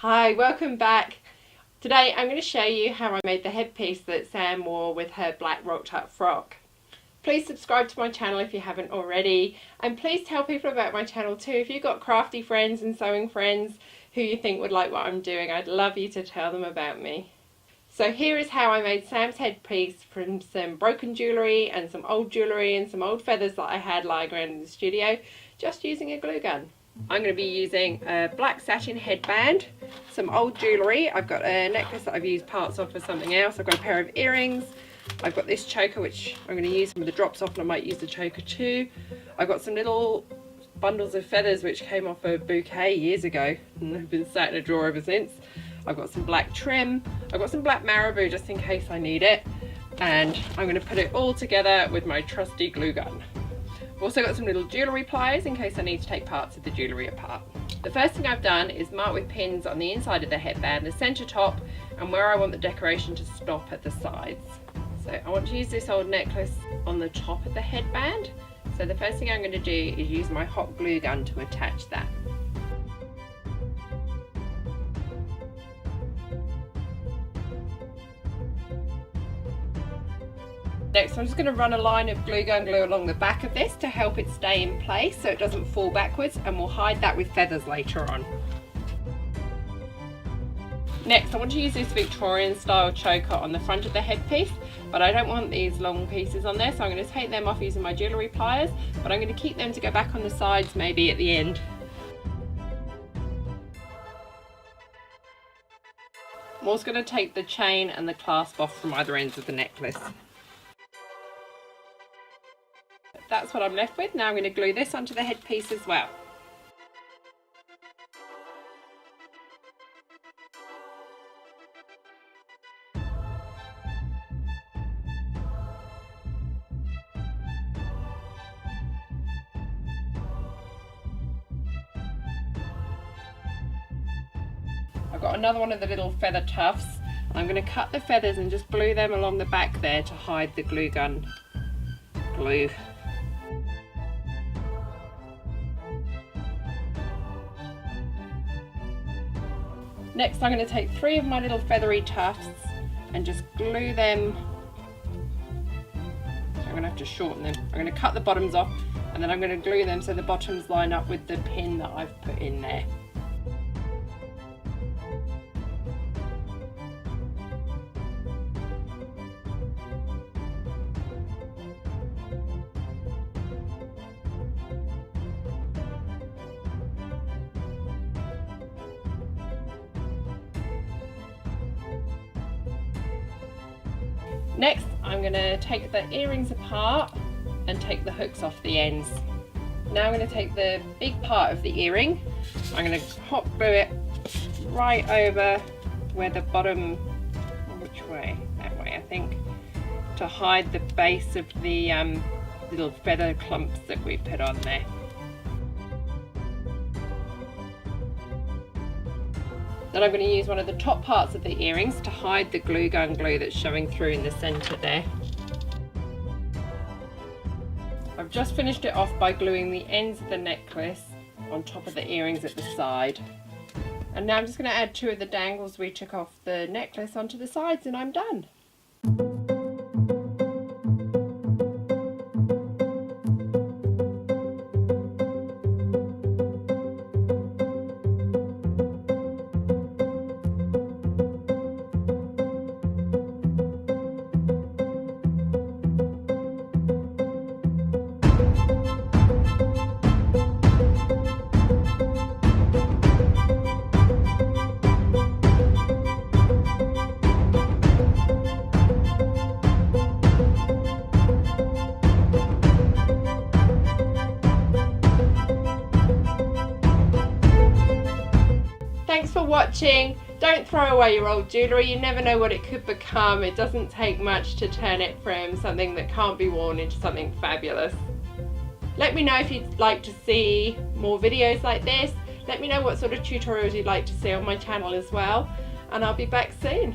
Hi, welcome back. Today I'm going to show you how I made the headpiece that Sam wore with her black rocked up frock. Please subscribe to my channel if you haven't already, and please tell people about my channel too. If you've got crafty friends and sewing friends who you think would like what I'm doing, I'd love you to tell them about me. So here is how I made Sam's headpiece from some broken jewellery and some old jewellery and some old feathers that I had lying around in the studio, just using a glue gun. I'm going to be using a black satin headband, some old jewellery. I've got a necklace that I've used parts of for something else. I've got a pair of earrings. I've got this choker which I'm going to use some of the drops off, and I might use the choker too. I've got some little bundles of feathers which came off a bouquet years ago and have been sat in a drawer ever since. I've got some black trim. I've got some black marabou just in case I need it. And I'm going to put it all together with my trusty glue gun. I've also got some little jewellery pliers in case I need to take parts of the jewellery apart. The first thing I've done is mark with pins on the inside of the headband, the centre top, and where I want the decoration to stop at the sides. So I want to use this old necklace on the top of the headband. So the first thing I'm going to do is use my hot glue gun to attach that. Next, I'm just going to run a line of glue gun glue along the back of this to help it stay in place so it doesn't fall backwards, and we'll hide that with feathers later on. Next, I want to use this Victorian style choker on the front of the headpiece, but I don't want these long pieces on there, so I'm going to take them off using my jewellery pliers, but I'm going to keep them to go back on the sides maybe at the end. I'm also going to take the chain and the clasp off from either ends of the necklace. That's what I'm left with. Now I'm going to glue this onto the headpiece as well. I've got another one of the little feather tufts. I'm going to cut the feathers and just glue them along the back there to hide the glue gun glue. Next, I'm going to take 3 of my little feathery tufts and just glue them. I'm going to have to shorten them. I'm going to cut the bottoms off, and then I'm going to glue them so the bottoms line up with the pin that I've put in there. Next, I'm going to take the earrings apart and take the hooks off the ends. Now I'm going to take the big part of the earring. I'm going to hot glue it right over where the bottom, which way? That way I think, to hide the base of the little feather clumps that we put on there. Then I'm going to use one of the top parts of the earrings to hide the glue gun glue that's showing through in the centre there. I've just finished it off by gluing the ends of the necklace on top of the earrings at the side. And now I'm just going to add 2 of the dangles we took off the necklace onto the sides, and I'm done. Thanks for watching. Don't throw away your old jewellery. You never know what it could become. It doesn't take much to turn it from something that can't be worn into something fabulous. Let me know if you'd like to see more videos like this. Let me know what sort of tutorials you'd like to see on my channel as well, and I'll be back soon.